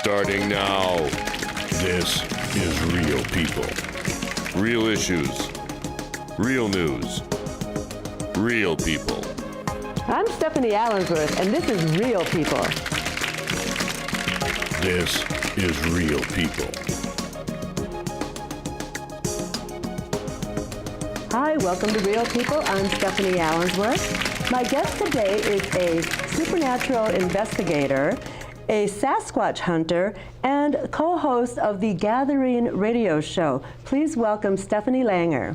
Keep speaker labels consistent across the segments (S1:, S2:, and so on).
S1: Starting now. This is Real People. Real issues. Real news. Real people.
S2: I'm Stephanie Allensworth, and this is Real People.
S1: This is Real People.
S2: Hi, welcome to Real People. I'm Stephanie Allensworth. My guest today is a supernatural investigator, a Sasquatch hunter, and co-host of the Gathering radio show. Please welcome Stephanie Langer.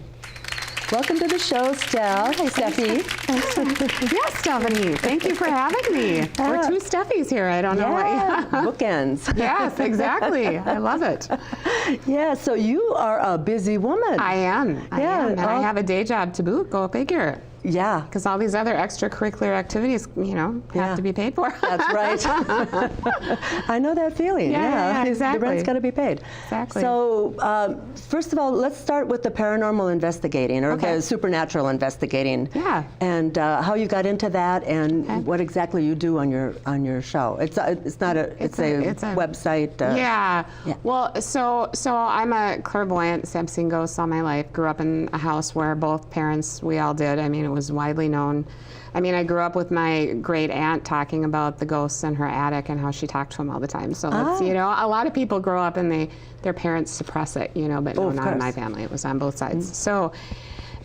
S2: Welcome to the show, Steph. Hey, Steffi.
S3: Yes, Stephanie. Thank you for having me. We're two Steffies here. I don't know what.
S2: Bookends.
S3: Yes, exactly. I love it.
S2: Yeah, so you are a busy woman.
S3: I am. I am. And I have a day job to boot. Go figure.
S2: Yeah.
S3: Because all these other extracurricular activities, have to be paid for.
S2: That's right. I know that feeling.
S3: Yeah, exactly.
S2: The rent's got to be paid.
S3: Exactly.
S2: So, first of all, let's start with the paranormal investigating or the supernatural investigating.
S3: Yeah.
S2: And how you got into that and what exactly you do on your show. It's a website.
S3: Yeah. Well, so I'm a clairvoyant. I've seen ghosts all my life. Grew up in a house where both parents, we all did. I mean, it was widely known. I mean, I grew up with my great aunt talking about the ghosts in her attic and how she talked to them all the time. So that's, a lot of people grow up and their parents suppress it, but no, not in my family. It was on both sides. Mm-hmm. So,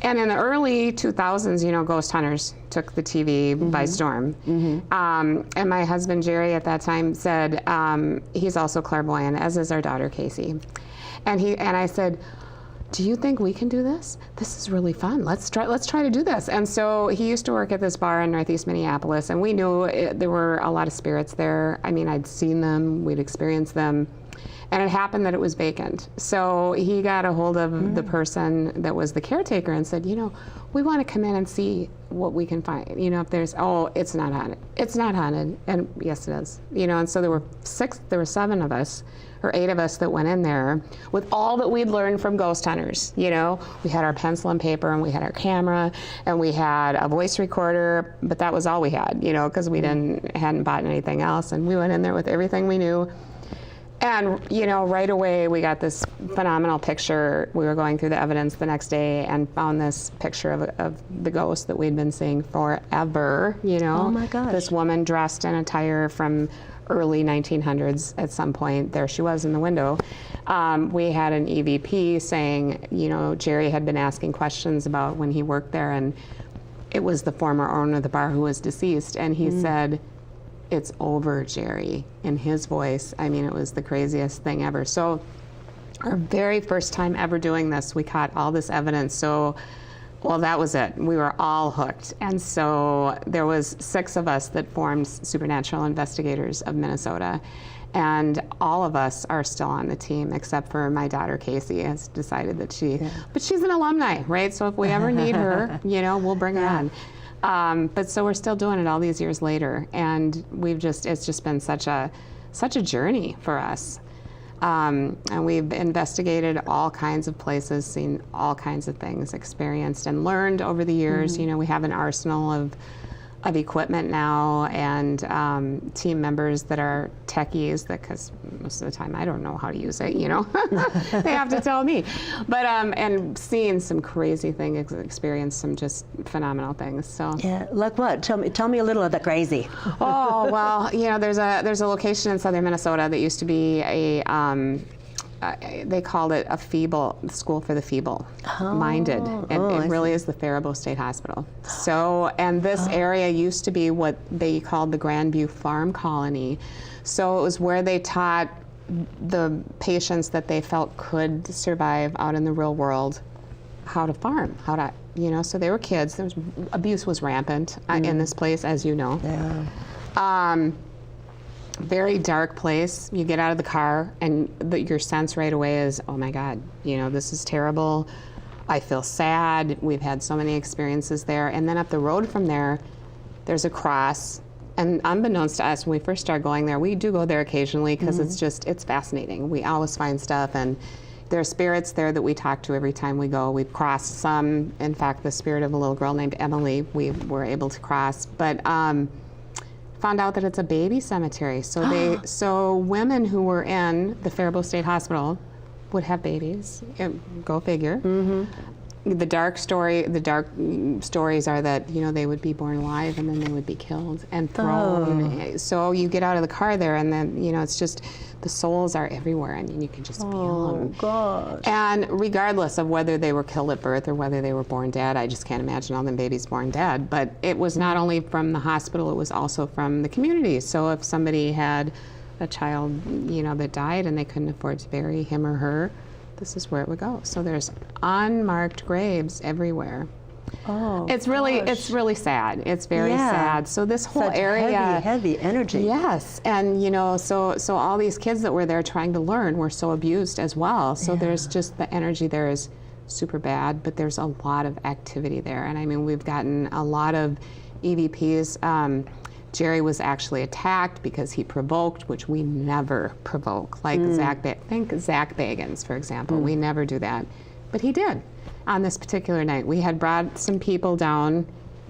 S3: and in the early 2000s, ghost hunters took the TV by storm. Mm-hmm. And my husband, Jerry, at that time said, he's also clairvoyant, as is our daughter, Casey. And I said, do you think we can do this? This is really fun. Let's try to do this. And so he used to work at this bar in Northeast Minneapolis, and we knew there were a lot of spirits there. I mean, I'd seen them, we'd experienced them, and it happened that it was vacant. So he got a hold of the person that was the caretaker and said, we want to come in and see what we can find. If there's, it's not haunted. It's not haunted. And yes, it is. And so there were 7 of us, or 8 of us that went in there with all that we'd learned from ghost hunters. We had our pencil and paper, and we had our camera, and we had a voice recorder, but that was all we had, because we hadn't bought anything else. And we went in there with everything we knew. And, right away we got this phenomenal picture. We were going through the evidence the next day and found this picture of the ghost that we'd been seeing forever,
S2: Oh my gosh.
S3: This woman dressed in attire from early 1900s at some point. There she was in the window. We had an EVP saying, Jerry had been asking questions about when he worked there, and it was the former owner of the bar who was deceased, and he said, "It's over, Jerry," in his voice. I mean, it was the craziest thing ever. So our very first time ever doing this, we caught all this evidence. So, well, that was it. We were all hooked. And so there was 6 of us that formed Supernatural Investigators of Minnesota. And all of us are still on the team, except for my daughter, Casey, has decided that but she's an alumni, right? So if we ever need her, we'll bring her on. But so we're still doing it all these years later, and it's just been such a journey for us. And we've investigated all kinds of places, seen all kinds of things, experienced and learned over the years. We have an arsenal of equipment now, and team members that are techies, because most of the time I don't know how to use it, they have to tell me. But and seeing some crazy things, experienced some just phenomenal things. So
S2: yeah, like what? Tell me a little of the crazy.
S3: Oh well, there's a location in southern Minnesota that used to be a they called it a school for the feeble-minded, and it really is the Faribault State Hospital. So, and this area used to be what they called the Grandview Farm Colony. So it was where they taught the patients that they felt could survive out in the real world how to farm, so they were kids. Abuse was rampant in this place, as you know.
S2: Yeah.
S3: Very dark place. You get out of the car and your sense right away is, oh my God, this is terrible. I feel sad. We've had so many experiences there. And then up the road from there, there's a cross. And unbeknownst to us, when we first started going there, we do go there occasionally because it's fascinating. We always find stuff, and there are spirits there that we talk to every time we go. We've crossed some. In fact, the spirit of a little girl named Emily, we were able to cross. But found out that it's a baby cemetery. So so women who were in the Faribault State Hospital would have babies. Go figure. The dark stories are that, you know, they would be born alive and then they would be killed and thrown. So you get out of the car there, and then, you know, it's just, the souls are everywhere. I mean, you can just feel them.
S2: Oh, gosh.
S3: And regardless of whether they were killed at birth or whether they were born dead, I just can't imagine all them babies born dead. But it was not only from the hospital, it was also from the community. So if somebody had a child, you know, that died and they couldn't afford to bury him or her, this is where it would go. So there's unmarked graves everywhere.
S2: Oh,
S3: it's really sad. It's very sad. So this whole
S2: such
S3: area,
S2: heavy energy.
S3: yes, and you know, so all these kids that were there trying to learn were so abused as well. So there's just, the energy there is super bad, but there's a lot of activity there. And I mean, we've gotten a lot of EVPs. Jerry was actually attacked because he provoked, which we never provoke. Like Zach Bagans, for example. We never do that. But he did on this particular night. We had brought some people down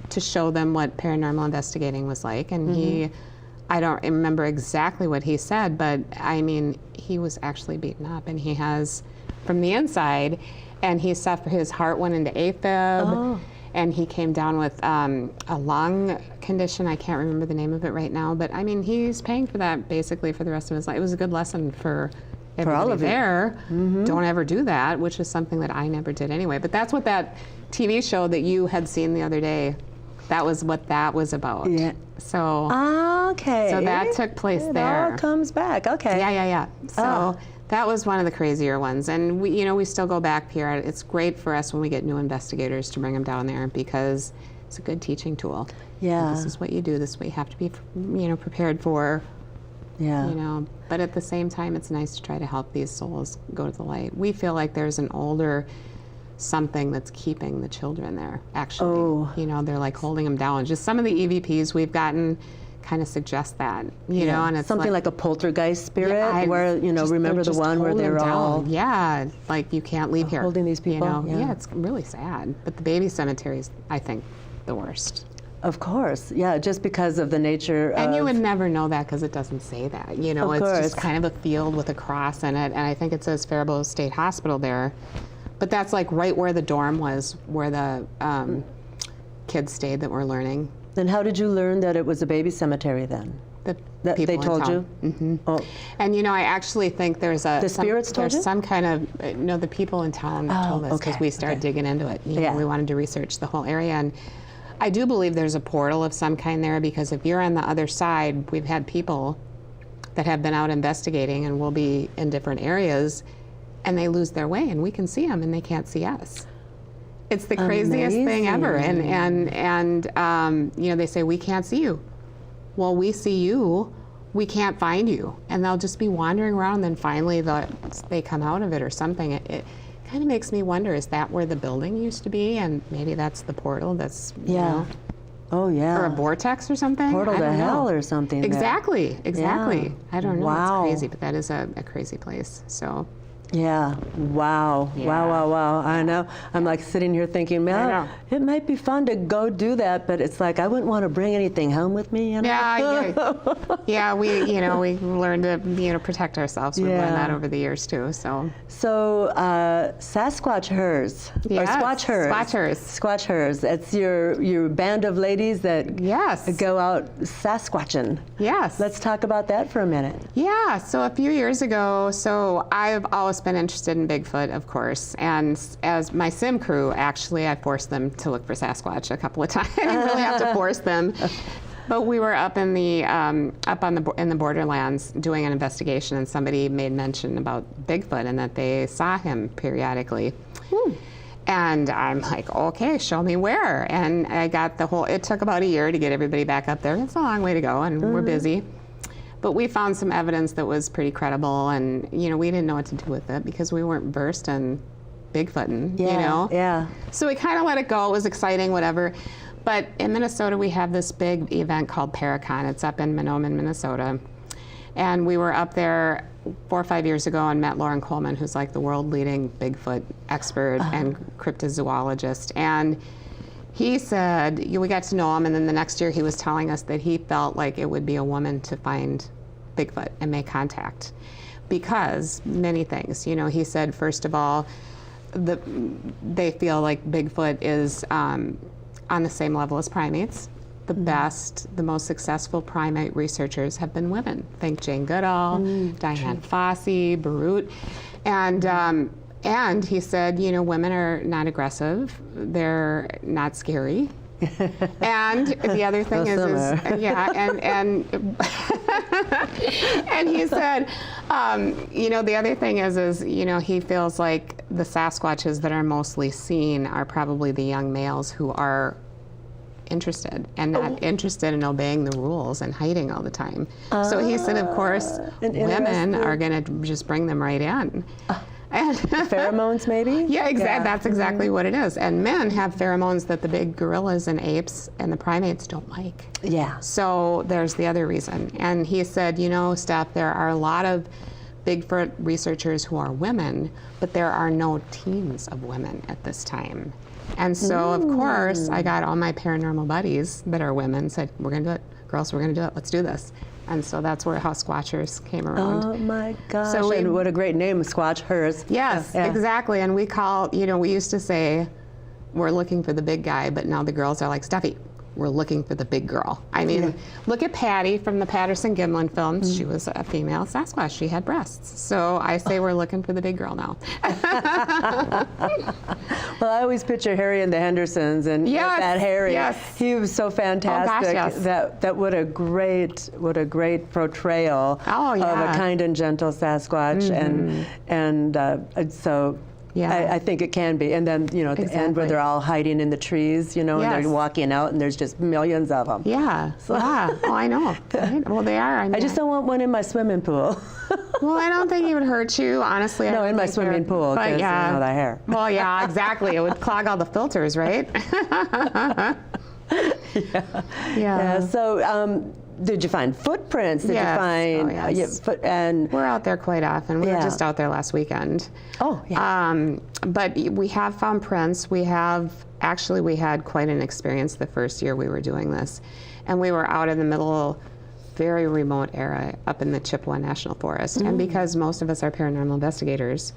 S3: to show them what paranormal investigating was like. And I don't remember exactly what he said, but I mean, he was actually beaten up, and he has from the inside, and he suffered, his heart went into AFib. And he came down with a lung condition. I can't remember the name of it right now, but I mean, he's paying for that basically for the rest of his life. It was a good lesson for everybody
S2: all of you.
S3: there. Don't ever do that, which is something that I never did anyway. But that's what that TV show that you had seen the other day, that was what that was about.
S2: Yeah.
S3: So,
S2: okay.
S3: So that took place there.
S2: It all comes back. Okay.
S3: Yeah. So that was one of the crazier ones. And we, you know, we still go back here. It's great for us when we get new investigators to bring them down there, because it's a good teaching tool.
S2: Yeah.
S3: This is what you do. This is what you have to be, you know, prepared for.
S2: Yeah.
S3: You know, but at the same time, it's nice to try to help these souls go to the light. We feel like there's an older something that's keeping the children there, actually. You know, they're like holding them down. Just some of the EVPs we've gotten kind of suggest that, you know, and it's
S2: something like a poltergeist spirit, where, you know,
S3: just,
S2: remember the one where they're all
S3: like, you can't leave here.
S2: Holding these people?
S3: You know? It's really sad. But the baby cemetery is, I think, the worst.
S2: Of course, yeah, just because of the nature
S3: and you would never know that because it doesn't say that. You know, it's just kind of a field with a cross in it, and I think it says Faribault State Hospital there. But that's like right where the dorm was, where the kids stayed that were learning.
S2: Then how did you learn that it was a baby cemetery then? They told you?
S3: Mm-hmm. Oh. And you know, I actually think there's a...
S2: The spirits told you?
S3: There's some kind of... No, the people in town told us, because we started digging into it. You know, we wanted to research the whole area. And I do believe there's a portal of some kind there, because if you're on the other side, we've had people that have been out investigating and will be in different areas, and they lose their way, and we can see them, and they can't see us. It's the craziest thing ever. And you know, they say, we can't see you. Well, we see you. We can't find you. And they'll just be wandering around, and then finally they come out of it or something. It kind of makes me wonder, is that where the building used to be? And maybe that's the portal that's, you know, or a vortex or something?
S2: Portal to hell or something.
S3: Exactly.
S2: Yeah.
S3: I don't know.
S2: Wow.
S3: It's crazy, but that is a crazy place. So.
S2: Yeah. Wow.
S3: Yeah.
S2: Wow. I know. I'm like sitting here thinking, man, it might be fun to go do that, but it's like I wouldn't want to bring anything home with me. You know?
S3: Yeah. We learned to, you know, protect ourselves. We've learned that over the years too. So
S2: Sasquatch Hers or Squatch Hers. It's your band of ladies that go out Sasquatching.
S3: Yes.
S2: Let's talk about that for a minute.
S3: Yeah. So a few years ago, I've always been interested in Bigfoot, of course, and as my sim crew, actually, I forced them to look for Sasquatch a couple of times. I didn't really have to force them, but we were up in the in the borderlands doing an investigation, and somebody made mention about Bigfoot and that they saw him periodically. And I'm like, okay, show me where. And I got it took about a year to get everybody back up there. It's a long way to go, and we're busy. But we found some evidence that was pretty credible, and you know, we didn't know what to do with it because we weren't versed in Bigfooting, you know?
S2: Yeah.
S3: So we kind of let it go. It was exciting, whatever. But in Minnesota, we have this big event called Paracon. It's up in Mahnomen, Minnesota. And we were up there 4 or 5 years ago and met Lauren Coleman, who's like the world leading Bigfoot expert and cryptozoologist. And he said, we got to know him, and then the next year he was telling us that he felt like it would be a woman to find Bigfoot and make contact because many things. You know, he said, first of all, they feel like Bigfoot is on the same level as primates. The best, the most successful primate researchers have been women. Think Jane Goodall, Diane Fossey, Barut. And he said, you know, women are not aggressive. They're not scary. And the other thing is yeah, and and he said, you know, the other thing is, you know, he feels like the Sasquatches that are mostly seen are probably the young males who are interested and not interested in obeying the rules and hiding all the time. So he said, of course, women are going to just bring them right in.
S2: Pheromones, maybe?
S3: Yeah, exactly. That's exactly what it is. And men have pheromones that the big gorillas and apes and the primates don't like.
S2: Yeah.
S3: So there's the other reason. And he said, you know, Steph, there are a lot of Bigfoot researchers who are women, but there are no teams of women at this time. And so, of course, I got all my paranormal buddies that are women, said, we're going to do it. Girls, we're going to do it. Let's do this. And so that's where House Squatchers came around.
S2: Oh, my gosh.
S3: So
S2: and what a great name, Squatch, hers.
S3: Yes,
S2: Yeah.
S3: exactly. And we call, you know, we used to say, we're looking for the big guy, but now the girls are like, Steffi, we're looking for the big girl. I mean, look at Patty from the Patterson-Gimlin films. She was a female Sasquatch. She had breasts. So I say we're looking for the big girl now.
S2: Well, I always picture Harry and the Hendersons, and that Harry, he was so fantastic.
S3: Oh, gosh, yes.
S2: That what a great portrayal of a kind and gentle Sasquatch, and so. Yeah, I think it can be. And then, you know, at the end where they're all hiding in the trees, you know, and they're walking out and there's just millions of them.
S3: Yeah, so. Oh, I know. Right? Well, they are.
S2: I just don't want one in my swimming pool.
S3: Well, I don't think it would hurt you, honestly.
S2: No, in my swimming pool, because, you know, the hair.
S3: Well, yeah, exactly. It would clog all the filters, right?
S2: Yeah. So, did you find footprints? Did you find and
S3: we're out there quite often. We were just out there last weekend.
S2: Oh, yeah.
S3: But we have found prints. We had quite an experience the first year we were doing this, and we were out in the middle, very remote area up in the Chippewa National Forest. And because most of us are paranormal investigators,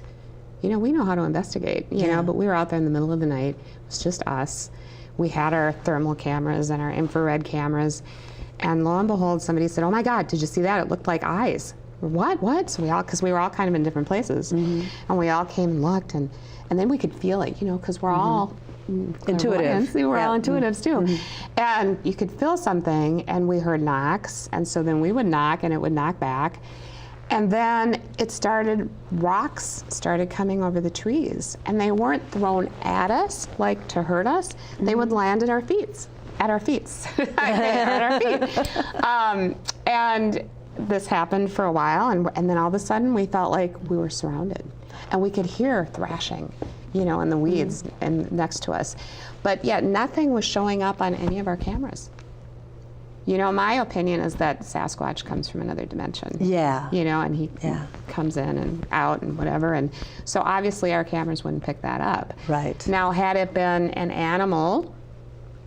S3: you know, we know how to investigate. You know, but we were out there in the middle of the night. It was just us. We had our thermal cameras and our infrared cameras. And lo and behold, somebody said, oh my God, did you see that? It looked like eyes. What? So because we were all kind of in different places. And we all came and looked, and then we could feel it, you know, because we're all
S2: intuitive.
S3: We were all intuitives too. And you could feel something, and we heard knocks, and so then we would knock, and it would knock back. And then rocks started coming over the trees, and they weren't thrown at us, like to hurt us. They would land at our feet. At our feet. And this happened for a while, and then all of a sudden we felt like we were surrounded, and we could hear thrashing, you know, in the weeds and next to us, but yet nothing was showing up on any of our cameras. You know, my opinion is that Sasquatch comes from another dimension.
S2: Yeah.
S3: You know, and he comes in and out and whatever, and so obviously our cameras wouldn't pick that up.
S2: Right.
S3: Now, had it been an animal,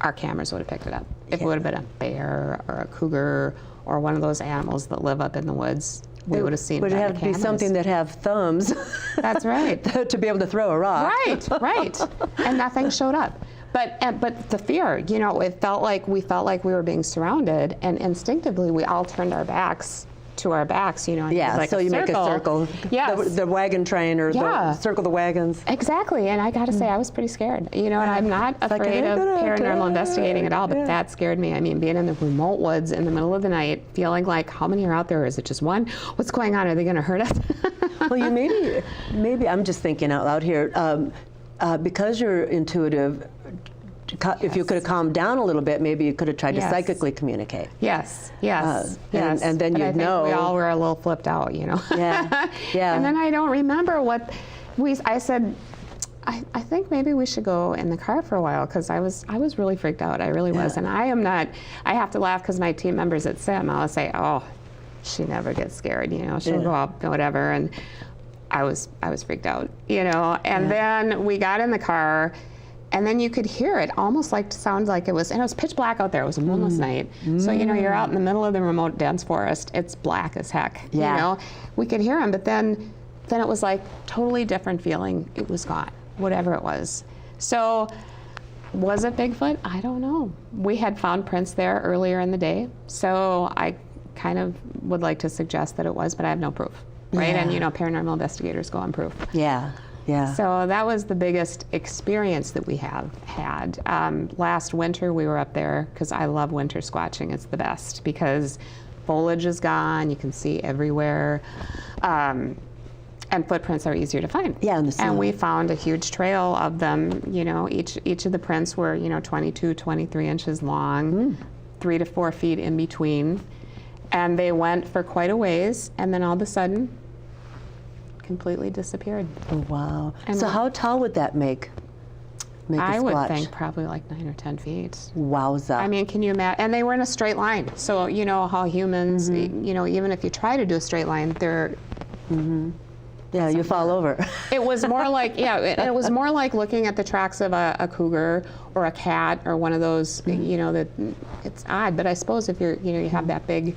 S3: our cameras would have picked it up. If it would have been a bear or a cougar or one of those animals that live up in the woods, we would have seen it.
S2: Would have to be something that have thumbs.
S3: That's right.
S2: To be able to throw a rock.
S3: Right. And nothing showed up. But the fear, you know, we felt like we were being surrounded, and instinctively we all turned our backs to our backs, you know.
S2: Yeah,
S3: like
S2: so you make a circle.
S3: Yes.
S2: The wagon train, or the circle the wagons.
S3: Exactly, and I got to say, I was pretty scared. You know, and I'm not afraid of paranormal investigating at all, but that scared me. I mean, being in the remote woods in the middle of the night, feeling like, how many are out there? Is it just one? What's going on? Are they going to hurt us?
S2: Well, you maybe I'm just thinking out loud here, because you're intuitive. If you could have calmed down a little bit, maybe you could have tried to psychically communicate.
S3: Yes.
S2: And then you'd know.
S3: We all were a little flipped out, you know.
S2: Yeah.
S3: And then I don't remember what I said. I think maybe we should go in the car for a while, because I was really freaked out. I really was, and I am not. I have to laugh because my team members at SIM, I'll say, oh, she never gets scared, you know. She'll go up and whatever, and I was freaked out, you know. And then we got in the car. And then you could hear it almost like sound like it was, and it was pitch black out there. It was a moonless night. So, you're out in the middle of the remote dense forest. It's black as heck.
S2: Yeah.
S3: We could hear them, but then it was like totally different feeling. It was gone, whatever it was. So, was it Bigfoot? I don't know. We had found prints there earlier in the day, so I kind of would like to suggest that it was, but I have no proof, right?
S2: Yeah.
S3: And paranormal investigators go on proof.
S2: Yeah. Yeah.
S3: So that was the biggest experience that we have had. Last winter we were up there because I love winter squatching. It's the best because foliage is gone, you can see everywhere, and footprints are easier to find.
S2: Yeah, in the snow.
S3: And we found a huge trail of them. Each of the prints were 22, 23 inches long, 3 to 4 feet in between, and they went for quite a ways, and then all of a sudden, completely disappeared.
S2: Oh, wow.
S3: And
S2: so how tall would that make a
S3: I would
S2: Squatch?
S3: think probably like 9 or 10 feet.
S2: Wowza.
S3: I mean, can you imagine? And they were in a straight line. So you know how humans, even if you try to do a straight line, they're.
S2: yeah, you fall over.
S3: It was more like, it was more like looking at the tracks of a cougar or a cat or one of those, that it's odd. But I suppose if you have that big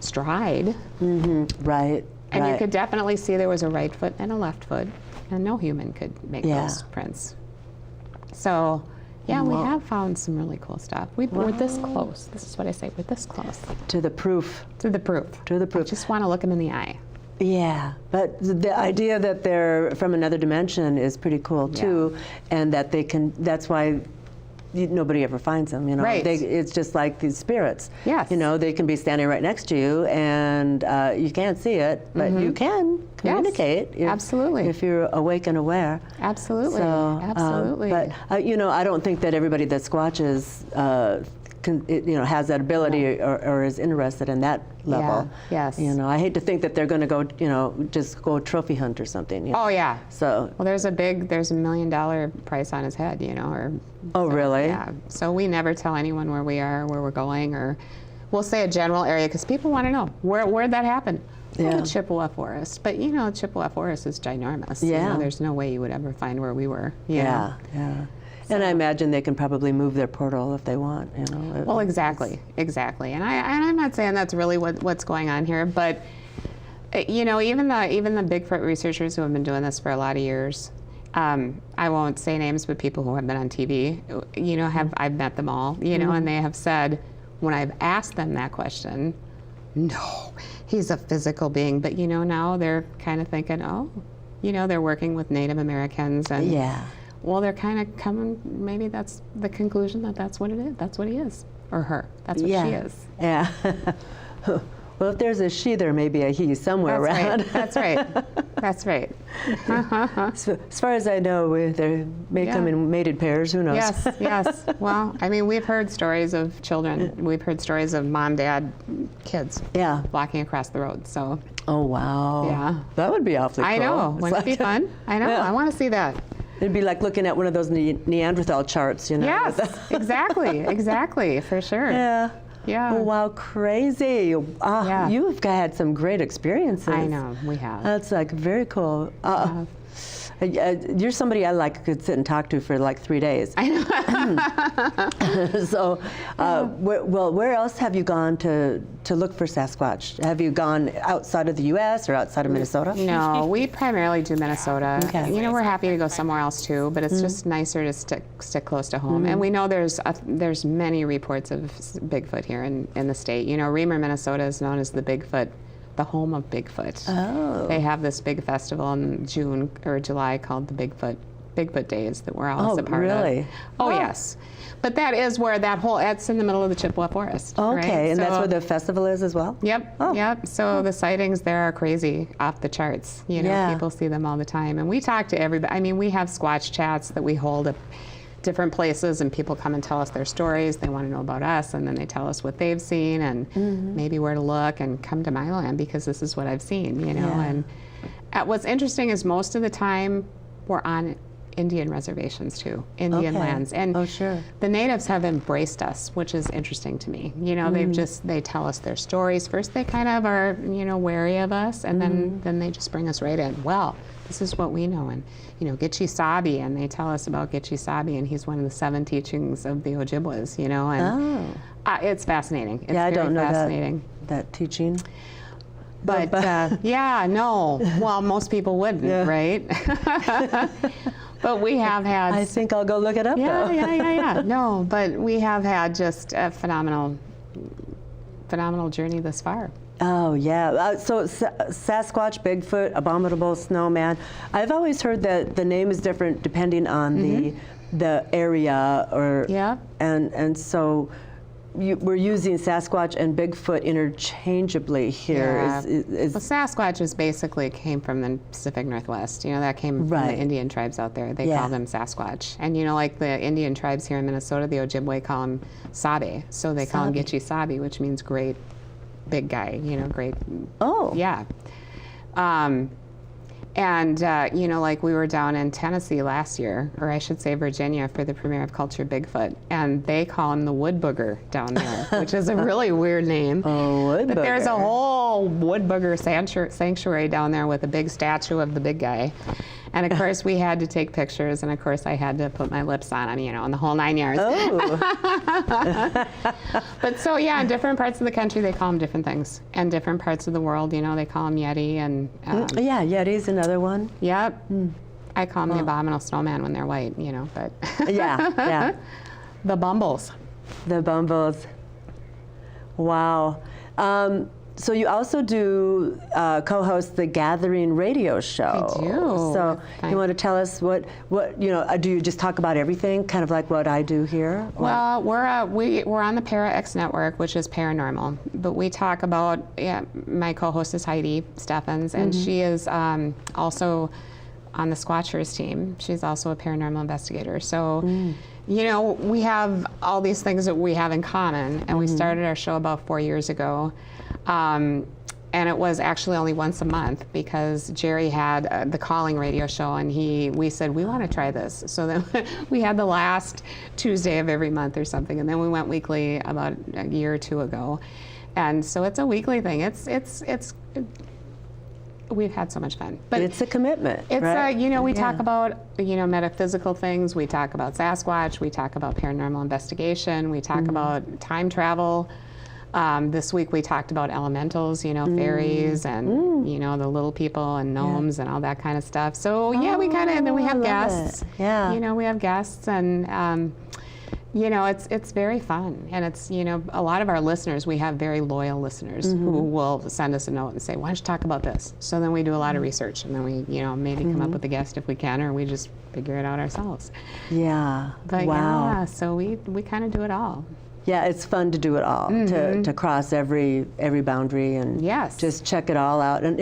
S3: stride.
S2: Right.
S3: And you could definitely see there was a right foot and a left foot, and no human could make those prints. So, we have found some really cool stuff. We're this close. This is what I say. We're this close
S2: To the proof.
S3: to the proof.
S2: To the
S3: I
S2: proof.
S3: just want to look them in the eye.
S2: Yeah, but the idea that they're from another dimension is pretty cool too, and that they can. That's why nobody ever finds them.
S3: Right.
S2: It's just like these spirits.
S3: Yes.
S2: They can be standing right next to you, and you can't see it, but you can communicate.
S3: Absolutely.
S2: If you're awake and aware.
S3: Absolutely.
S2: So,
S3: Absolutely.
S2: But I don't think that everybody that squatches has that ability or is interested in that level.
S3: Yeah, yes.
S2: I hate to think that they're going to go, just go trophy hunt or something.
S3: Oh yeah.
S2: So.
S3: Well, there's a $1 million price on his head,
S2: Oh, really?
S3: Yeah. So we never tell anyone where we are, where we're going, or we'll say a general area because people want to know where'd that happen.
S2: Yeah.
S3: The Chippewa Forest, but Chippewa Forest is ginormous.
S2: Yeah.
S3: There's no way you would ever find where we were.
S2: Yeah. And I imagine they can probably move their portal if they want.
S3: Well, exactly. And I'm not saying that's really what's going on here, but even the Bigfoot researchers who have been doing this for a lot of years. I won't say names, but people who have been on TV, I've met them all, and they have said, when I've asked them that question, no, he's a physical being. But now they're kind of thinking, they're working with Native Americans, and well, they're kind of coming. Maybe that's the conclusion that's what it is. That's what he is, or her. That's what she is.
S2: Yeah. Well, if there's a she, there may be a he somewhere around.
S3: That's right. That's right.
S2: So, as far as I know, they may come in mated pairs. Who knows?
S3: Yes. Well, I mean, we've heard stories of children. We've heard stories of mom, dad, kids. Walking across the road. So.
S2: Oh wow.
S3: Yeah.
S2: That would be awfully cool.
S3: I know. Wouldn't it be fun? I know. I want to see that.
S2: It'd be like looking at one of those Neanderthal charts,
S3: Yes. Exactly. For sure.
S2: Yeah.
S3: Yeah.
S2: Oh, wow, crazy. You've had some great experiences.
S3: I know, we have.
S2: That's very cool. You're somebody I could sit and talk to for 3 days.
S3: I know.
S2: So, where else have you gone to look for Sasquatch? Have you gone outside of the U.S. or outside of Minnesota?
S3: No, we primarily do Minnesota.
S2: Okay.
S3: We're happy to go somewhere else too, but it's just nicer to stick close to home. And we know there's many reports of Bigfoot here in the state. Reamer, Minnesota is known as the home of Bigfoot.
S2: Oh.
S3: They have this big festival in June or July called the Bigfoot Days that we're always a part of.
S2: Really?
S3: Oh, yes. But that is where it's in the middle of the Chippewa Forest.
S2: Okay,
S3: right?
S2: and that's where the festival is as well?
S3: Yep, yep. So the sightings there are crazy, off the charts. People see them all the time. And we talk to everybody. I mean, we have Squatch chats that we hold at different places, and people come and tell us their stories. They want to know about us, and then they tell us what they've seen and maybe where to look, and come to my land because this is what I've seen, And what's interesting is most of the time we're on Indian reservations too, Indian lands. And the natives have embraced us, which is interesting to me. They tell us their stories. First they kind of are, wary of us, and then they just bring us right in. Well, this is what we know. And, Gitche Sabi, and they tell us about Gitche Sabi, and he's one of the 7 teachings of the Ojibwas, and it's fascinating. It's
S2: I
S3: very
S2: don't know
S3: fascinating.
S2: that teaching.
S3: But well, most people wouldn't, right? But we have had.
S2: I think I'll go look it up.
S3: Yeah. No, but we have had just a phenomenal journey this far.
S2: Oh, yeah. So Sasquatch, Bigfoot, Abominable Snowman. I've always heard that the name is different depending on the area, or and so we're using Sasquatch and Bigfoot interchangeably here.
S3: Yeah. Well, Sasquatch basically came from the Pacific Northwest. That came from the Indian tribes out there. They call them Sasquatch. And like the Indian tribes here in Minnesota, the Ojibwe call him Sabi. So they call him Gitche Sabi, which means great big guy, great.
S2: Oh.
S3: Yeah. Like we were down in Tennessee last year, or I should say Virginia, for the premiere of Culture Bigfoot, and they call him the Wood Booger down there, which is a really weird name.
S2: Oh, Wood Booger.
S3: But there's a whole Wood Booger sanctuary down there with a big statue of the big guy. And of course, we had to take pictures, and of course, I had to put my lips on him, and the whole 9 yards.
S2: Oh.
S3: But so, in different parts of the country, they call them different things. And different parts of the world, they call them Yeti. And
S2: Yeti's another one.
S3: Yep. I call them the Abominable Snowman when they're white, but.
S2: Yeah.
S3: The Bumbles.
S2: The Bumbles. Wow. So you also do co-host the Gathering radio show.
S3: I do.
S2: So you want to tell us what do you just talk about everything, kind of like what I do here? Or?
S3: Well, we're on the Para-X network, which is paranormal, but we talk about, my co-host is Heidi Steffens, and she is also on the Squatchers team. She's also a paranormal investigator. So, we have all these things that we have in common, and we started our show about 4 years ago. And it was actually only once a month because Jerry had the Calling radio show, and we said, we want to try this. So then we had the last Tuesday of every month or something, and then we went weekly about a year or 2 ago. And so it's a weekly thing. We've had so much fun.
S2: But it's a commitment,
S3: it's
S2: right?
S3: We talk about, metaphysical things. We talk about Sasquatch. We talk about paranormal investigation. We talk about time travel. This week we talked about elementals, fairies and, the little people and gnomes and all that kind of stuff. So, we kind of, and then we have guests.
S2: Yeah.
S3: We have guests, and, it's very fun. And it's, a lot of our listeners, we have very loyal listeners who will send us a note and say, why don't you talk about this? So then we do a lot of research, and then we, maybe come up with a guest if we can, or we just figure it out ourselves.
S2: Yeah.
S3: But
S2: wow.
S3: So we kind of do it all.
S2: Yeah, it's fun to do it all, to cross every boundary and just check it all out. And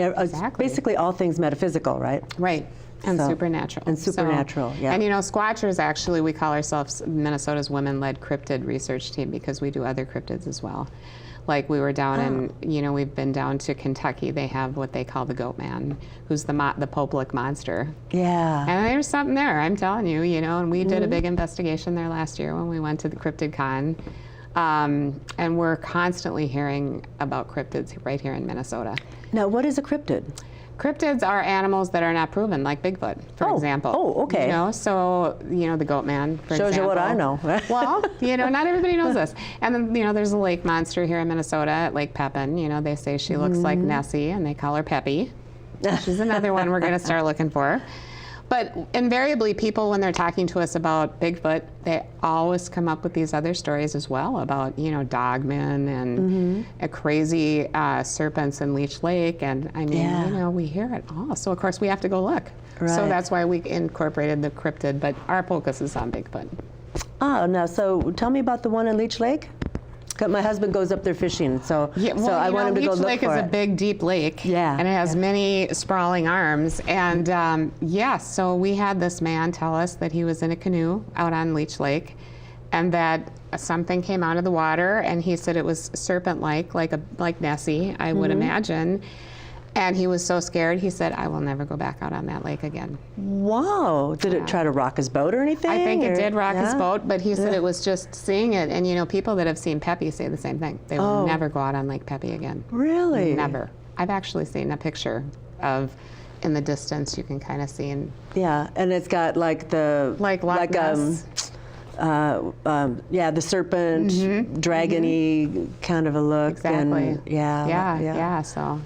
S2: basically all things metaphysical, right?
S3: Right. And supernatural.
S2: And supernatural, yeah.
S3: And Squatchers, actually, we call ourselves Minnesota's women-led cryptid research team because we do other cryptids as well. Like we were down in, we've been down to Kentucky. They have what they call the Goat Man, who's the public monster.
S2: Yeah.
S3: And there's something there, I'm telling you, and we did a big investigation there last year when we went to the Cryptid Con. And we're constantly hearing about cryptids right here in Minnesota.
S2: Now, what is a cryptid?
S3: Cryptids are animals that are not proven, like Bigfoot, for example.
S2: Oh, okay.
S3: So, the Goat Man, for example.
S2: Shows you what I know.
S3: Well, not everybody knows this. And then, there's a lake monster here in Minnesota at Lake Pepin. They say she looks like Nessie, and they call her Peppy. She's another one we're going to start looking for. But invariably, people, when they're talking to us about Bigfoot, they always come up with these other stories as well about, dogmen and crazy serpents in Leech Lake. And I mean, we hear it all. So, of course, we have to go look. Right. So that's why we incorporated the cryptid, but our focus is on Bigfoot.
S2: Oh, now, so tell me about the one in Leech Lake. My husband goes up there fishing, so I want him to go look for it.
S3: Leech Lake is a big, deep lake, and it has many sprawling arms. And so we had this man tell us that he was in a canoe out on Leech Lake, and that something came out of the water, and he said it was serpent-like, like Nessie, I would imagine. And he was so scared, he said, I will never go back out on that lake again.
S2: Wow. Did it try to rock his boat or anything?
S3: I think it did rock his boat, but he said it was just seeing it. And, people that have seen Peppy say the same thing. They will never go out on Lake Peppy again.
S2: Really?
S3: Never. I've actually seen a picture of in the distance you can kind of see. And
S2: Yeah, and it's got like the
S3: Like Loch Ness.
S2: Yeah, the serpent, dragon-y kind of a look.
S3: Exactly.
S2: And yeah.
S3: So.
S2: Yeah.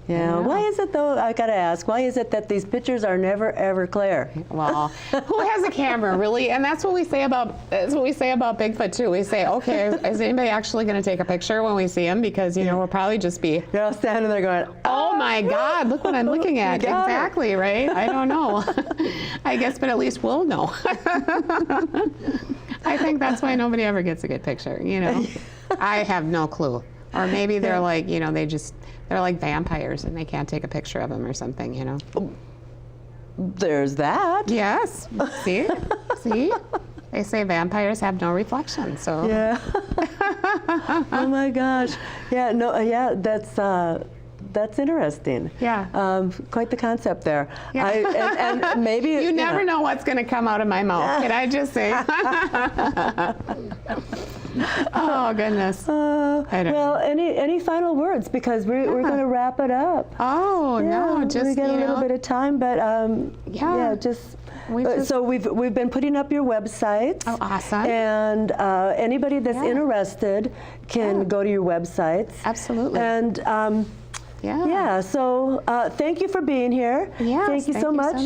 S3: Yeah.
S2: Why is it though? I gotta ask. Why is it that these pictures are never ever clear?
S3: Well, who has a camera, really? And that's what we say about Bigfoot too. We say, okay, is anybody actually going to take a picture when we see him? Because we'll probably just be,
S2: You're all standing there going,
S3: oh my God, look what I'm looking at.
S2: You got it.
S3: Exactly, right? I don't know. I guess, but at least we'll know. I think that's why nobody ever gets a good picture. I have no clue. Or maybe they're like, they're like vampires and they can't take a picture of them or something,
S2: There's that.
S3: Yes. See? They say vampires have no reflection, so.
S2: Yeah. Oh my gosh. Yeah. No. Yeah. That's interesting.
S3: Yeah.
S2: Quite the concept there.
S3: Yeah.
S2: And maybe
S3: You never know what's going to come out of my mouth. Can I just say? Oh, goodness. I don't
S2: Well, any final words? Because we're going to wrap it up.
S3: Oh, no, just,
S2: we get a little bit of time, but just. So we've been putting up your website.
S3: Oh, awesome.
S2: And anybody that's interested can go to your websites.
S3: Absolutely.
S2: And so thank you for being here.
S3: Yes,
S2: thank you so much.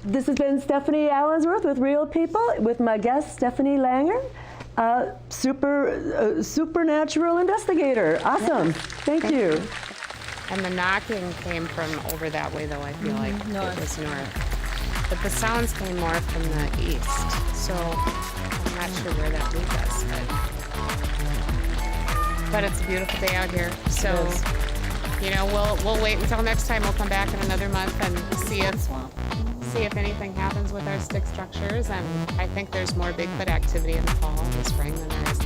S2: This has been Stephanie Allensworth with Real People with my guest Stephanie Langer, supernatural investigator. Awesome. Thank you.
S3: And the knocking came from over that way, though. I feel like it was north. But the sounds came more from the east, so I'm not sure where that leads us. But it's a beautiful day out here, so we'll wait until next time. We'll come back in another month and see if anything happens with our stick structures. And I think there's more Bigfoot activity in the fall and the spring than there is.